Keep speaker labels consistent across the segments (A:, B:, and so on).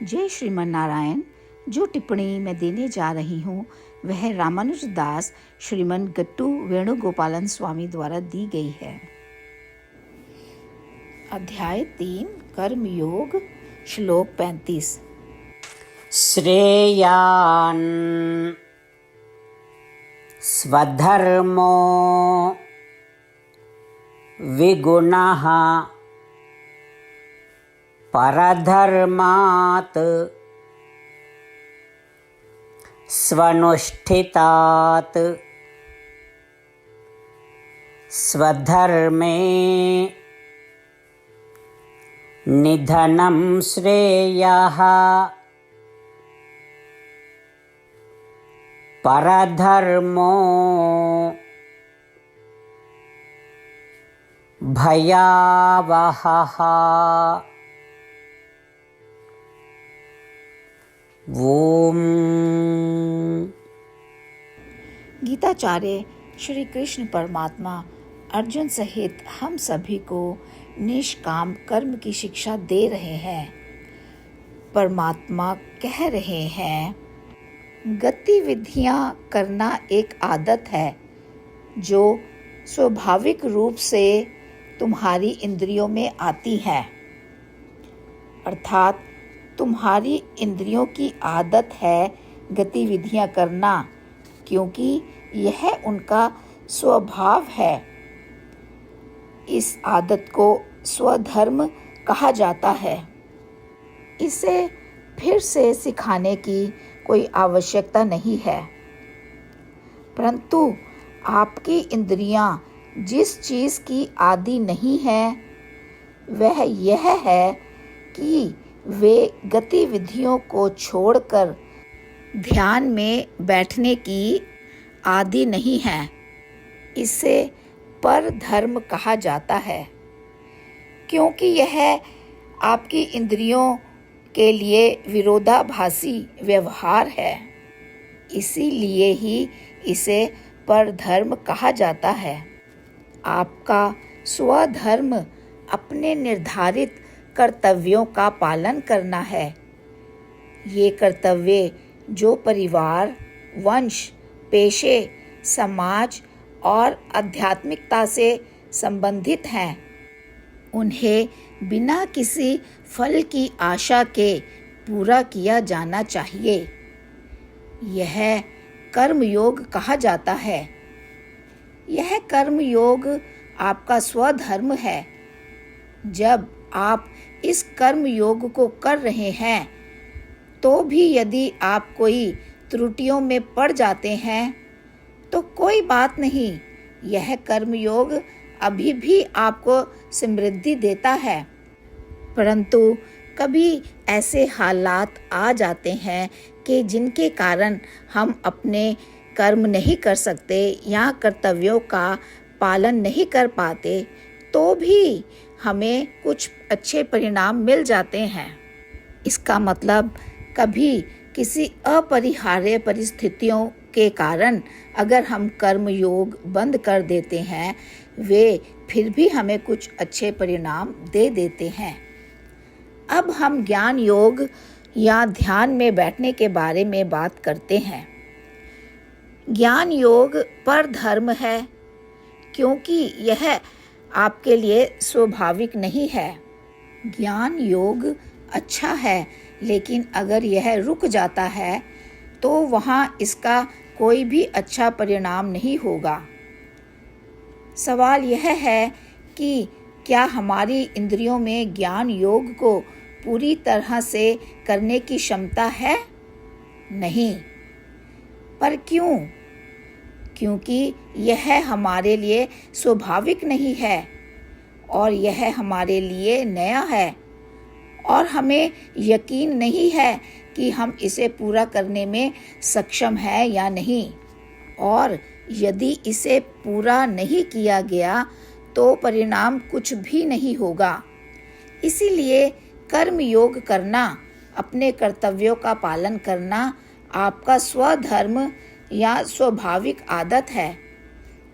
A: जय श्रीमन नारायण। जो टिप्पणी मैं देने जा रही हूँ वह रामानुज दास श्रीमन गट्टू वेणुगोपालन स्वामी द्वारा दी गई है। अध्याय 3 कर्म योग, श्लोक 35।
B: श्रेयान् स्वधर्मो विगुणः परधर्मात् स्वनुष्ठितात् स्वधर्मे निधनं श्रेयः परधर्मो भयावहः। ओम।
A: गीताचार्य श्री कृष्ण परमात्मा अर्जुन सहित हम सभी को निष्काम कर्म की शिक्षा दे रहे हैं। परमात्मा कह रहे हैं, गतिविधियां करना एक आदत है जो स्वाभाविक रूप से तुम्हारी इंद्रियों में आती है। अर्थात तुम्हारी इंद्रियों की आदत है गतिविधियां करना, क्योंकि यह उनका स्वभाव है। इस आदत को स्वधर्म कहा जाता है। इसे फिर से सिखाने की कोई आवश्यकता नहीं है, परंतु आपकी इंद्रियां जिस चीज की आदी नहीं है वह यह है कि वे गतिविधियों को छोड़कर ध्यान में बैठने की आदी नहीं है। इसे परधर्म कहा जाता है, क्योंकि यह आपकी इंद्रियों के लिए विरोधाभासी व्यवहार है। इसीलिए ही इसे परधर्म कहा जाता है। आपका स्वधर्म अपने निर्धारित कर्तव्यों का पालन करना है। ये कर्तव्य जो परिवार, वंश, पेशे, समाज और आध्यात्मिकता से संबंधित हैं, उन्हें बिना किसी फल की आशा के पूरा किया जाना चाहिए। यह कर्म योग कहा जाता है। यह कर्म योग आपका स्वधर्म है। जब आप इस कर्म योग को कर रहे हैं तो भी यदि आप कोई त्रुटियों में पड़ जाते हैं तो कोई बात नहीं, यह कर्म योग अभी भी आपको समृद्धि देता है। परंतु कभी ऐसे हालात आ जाते हैं कि जिनके कारण हम अपने कर्म नहीं कर सकते या कर्तव्यों का पालन नहीं कर पाते, तो भी हमें कुछ अच्छे परिणाम मिल जाते हैं। इसका मतलब कभी किसी अपरिहार्य परिस्थितियों के कारण अगर हम कर्म योग बंद कर देते हैं, वे फिर भी हमें कुछ अच्छे परिणाम दे देते हैं। अब हम ज्ञान योग या ध्यान में बैठने के बारे में बात करते हैं। ज्ञान योग परधर्म है, क्योंकि यह आपके लिए स्वाभाविक नहीं है। ज्ञान योग अच्छा है, लेकिन अगर यह रुक जाता है तो वहाँ इसका कोई भी अच्छा परिणाम नहीं होगा। सवाल यह है कि क्या हमारी इंद्रियों में ज्ञान योग को पूरी तरह से करने की क्षमता है? नहीं। पर क्यों? क्योंकि यह हमारे लिए स्वाभाविक नहीं है और यह हमारे लिए नया है और हमें यकीन नहीं है कि हम इसे पूरा करने में सक्षम हैं या नहीं। और यदि इसे पूरा नहीं किया गया तो परिणाम कुछ भी नहीं होगा। इसीलिए कर्म योग करना, अपने कर्तव्यों का पालन करना आपका स्वधर्म या स्वाभाविक आदत है।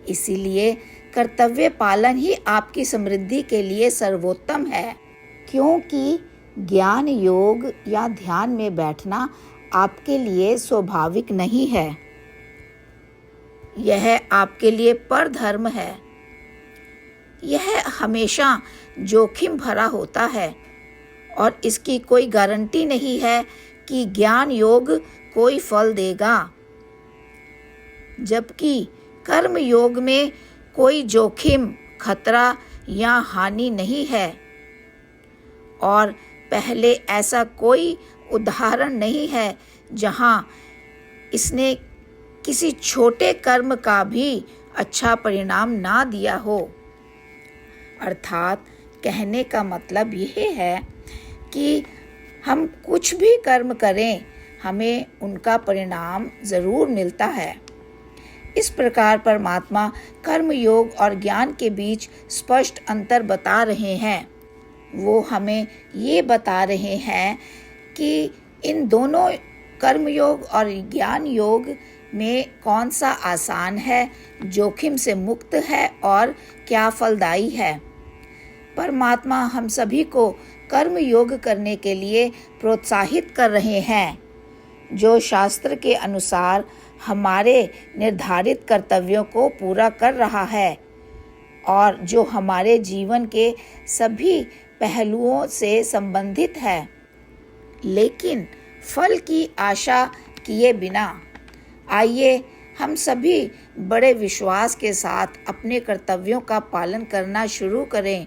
A: इसीलिए कर्तव्य पालन ही आपकी समृद्धि के लिए सर्वोत्तम है, क्योंकि ज्ञान योग या ध्यान में बैठना आपके लिए स्वाभाविक नहीं है। यह आपके लिए परधर्म है। यह हमेशा जोखिम भरा होता है और इसकी कोई गारंटी नहीं है कि ज्ञान योग कोई फल देगा, जबकि कर्म योग में कोई जोखिम, खतरा या हानि नहीं है। और पहले ऐसा कोई उदाहरण नहीं है जहां इसने किसी छोटे कर्म का भी अच्छा परिणाम ना दिया हो। अर्थात कहने का मतलब यह है कि हम कुछ भी कर्म करें, हमें उनका परिणाम ज़रूर मिलता है। इस प्रकार परमात्मा कर्म योग और ज्ञान के बीच स्पष्ट अंतर बता रहे हैं। वो हमें ये बता रहे हैं कि इन दोनों कर्म योग और ज्ञान योग में कौन सा आसान है, जोखिम से मुक्त है और क्या फलदायी है। परमात्मा हम सभी को कर्म योग करने के लिए प्रोत्साहित कर रहे हैं, जो शास्त्र के अनुसार हमारे निर्धारित कर्तव्यों को पूरा कर रहा है और जो हमारे जीवन के सभी पहलुओं से संबंधित है, लेकिन फल की आशा किए बिना। आइए हम सभी बड़े विश्वास के साथ अपने कर्तव्यों का पालन करना शुरू करें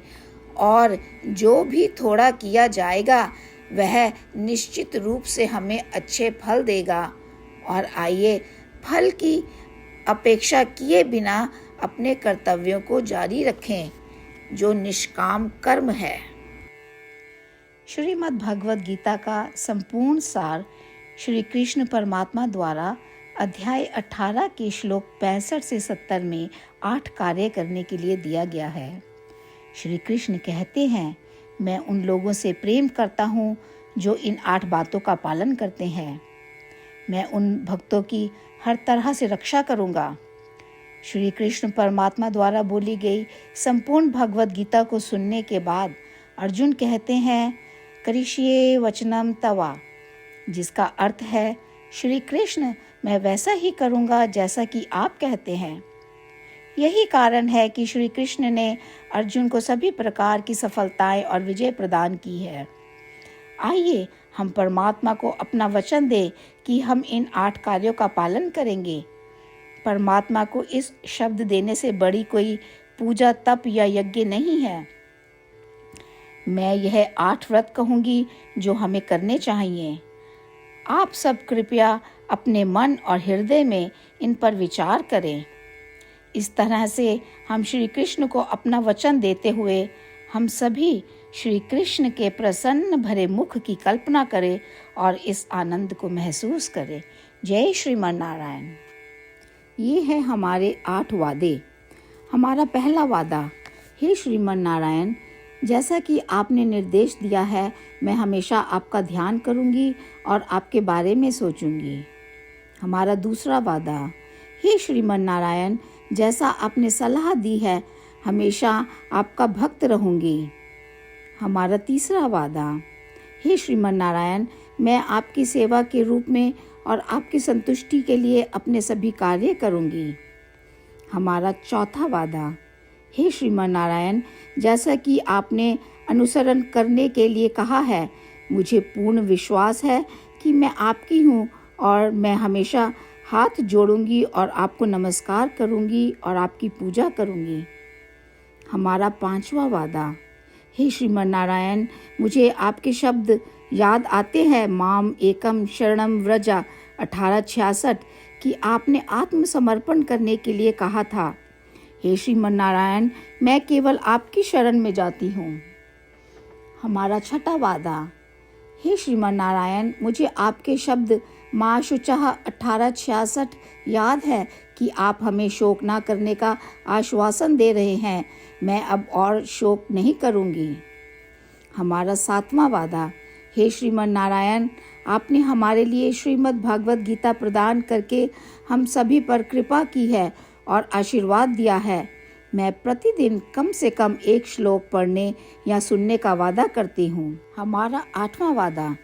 A: और जो भी थोड़ा किया जाएगा वह निश्चित रूप से हमें अच्छे फल देगा। और आइए फल की अपेक्षा किए बिना अपने कर्तव्यों को जारी रखें, जो निष्काम कर्म है। श्रीमद् भगवद गीता का संपूर्ण सार श्री कृष्ण परमात्मा द्वारा अध्याय 18 के श्लोक 65 से 70 में 8 कार्य करने के लिए दिया गया है। श्री कृष्ण कहते हैं, मैं उन लोगों से प्रेम करता हूँ जो इन 8 बातों का पालन करते हैं। मैं उन भक्तों की हर तरह से रक्षा करूँगा। श्री कृष्ण परमात्मा द्वारा बोली गई संपूर्ण भगवद गीता को सुनने के बाद अर्जुन कहते हैं, करिष्ये वचनम तवा, जिसका अर्थ है, श्री कृष्ण मैं वैसा ही करूँगा जैसा कि आप कहते हैं। यही कारण है कि श्री कृष्ण ने अर्जुन को सभी प्रकार की सफलताएं और विजय प्रदान की है। आइए हम परमात्मा को अपना वचन दें कि हम इन 8 कार्यों का पालन करेंगे। परमात्मा को इस शब्द देने से बड़ी कोई पूजा, तप या यज्ञ नहीं है। मैं यह 8 व्रत कहूँगी जो हमें करने चाहिए। आप सब कृपया अपने मन और हृदय में इन पर विचार करें। इस तरह से हम श्री कृष्ण को अपना वचन देते हुए हम सभी श्री कृष्ण के प्रसन्न भरे मुख की कल्पना करें और इस आनंद को महसूस करें। जय श्रीमन नारायण। ये है हमारे 8 वादे। हमारा पहला वादा, हे श्रीमन नारायण, जैसा कि आपने निर्देश दिया है, मैं हमेशा आपका ध्यान करूंगी और आपके बारे में सोचूंगी। हमारा दूसरा वादा, हे श्रीमन नारायण, जैसा आपने सलाह दी है, हमेशा आपका भक्त रहूंगी। हमारा तीसरा वादा, हे श्रीमन नारायण, मैं आपकी सेवा के रूप में और आपकी संतुष्टि के लिए अपने सभी कार्य करूंगी। हमारा चौथा वादा, हे श्रीमन नारायण, जैसा कि आपने अनुसरण करने के लिए कहा है, मुझे पूर्ण विश्वास है कि मैं आपकी हूँ और मैं हमेशा हाथ जोड़ूंगी और आपको नमस्कार करूंगी और आपकी पूजा करूंगी। हमारा 5वां वादा, हे श्रीमन नारायण, मुझे आपके शब्द याद आते हैं, माम एकम शरणम व्रजा 1866, कि आपने आत्मसमर्पण करने के लिए कहा था। हे श्रीमन नारायण, मैं केवल आपकी शरण में जाती हूँ। हमारा 6वां वादा, हे श्रीमन नारायण, मुझे आपके शब्द माँ शुचः 1866 याद है कि आप हमें शोक ना करने का आश्वासन दे रहे हैं। मैं अब और शोक नहीं करूँगी। हमारा 7वां वादा, हे श्रीमन नारायण, आपने हमारे लिए श्रीमद् भागवत गीता प्रदान करके हम सभी पर कृपा की है और आशीर्वाद दिया है। मैं प्रतिदिन कम से कम एक श्लोक पढ़ने या सुनने का वादा करती हूँ। हमारा 8वां वादा।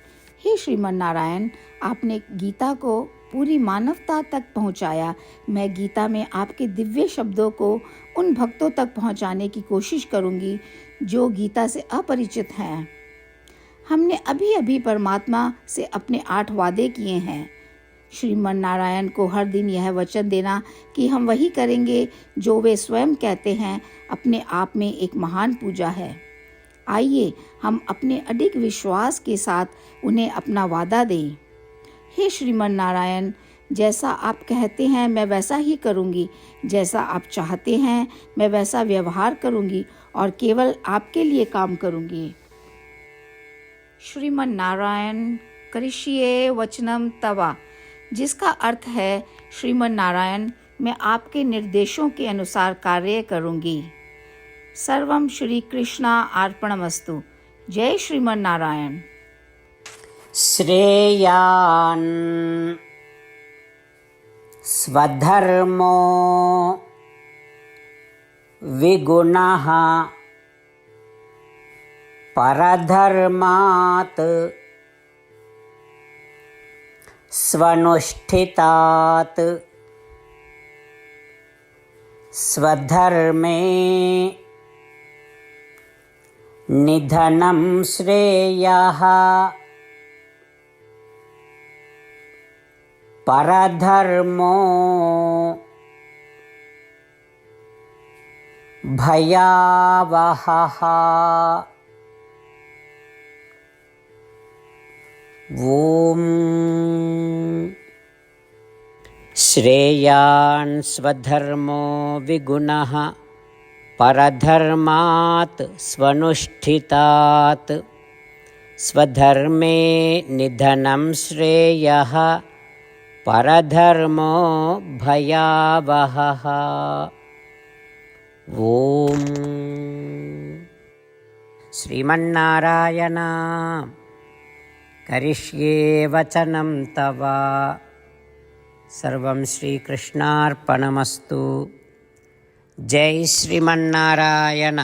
A: हे श्रीमन नारायण, आपने गीता को पूरी मानवता तक पहुँचाया। मैं गीता में आपके दिव्य शब्दों को उन भक्तों तक पहुँचाने की कोशिश करूँगी जो गीता से अपरिचित हैं। हमने अभी अभी परमात्मा से अपने 8 वादे किए हैं। श्रीमन नारायण को हर दिन यह वचन देना कि हम वही करेंगे जो वे स्वयं कहते हैं, अपने आप में एक महान पूजा है। आइए हम अपने अडिग विश्वास के साथ उन्हें अपना वादा दें। हे श्रीमन नारायण, जैसा आप कहते हैं मैं वैसा ही करूँगी, जैसा आप चाहते हैं मैं वैसा व्यवहार करूँगी और केवल आपके लिए काम करूँगी। श्रीमन नारायण करिष्ये वचनम तवा, जिसका अर्थ है श्रीमन नारायण, मैं आपके निर्देशों के अनुसार कार्य करूँगी। सर्वम श्री कृष्णा अर्पणमस्तु। जय श्रीमन नारायण।
B: श्रेयान् स्वधर्मो विगुणः परधर्मात् स्वनुष्ठितात् स्वधर्मे निधनं श्रेयः परधर्मो भयावहः। ॐ श्रेयान् स्वधर्मो विगुणः परधर्मात् स्वनुष्ठितात् स्वधर्मे निधनं श्रेयः परधर्मो भयावहः। ॐ श्रीमन्नारायण करिष्ये वचनं तव। सर्वं श्रीकृष्णार्पणमस्तु। जय श्रीमन्नारायण।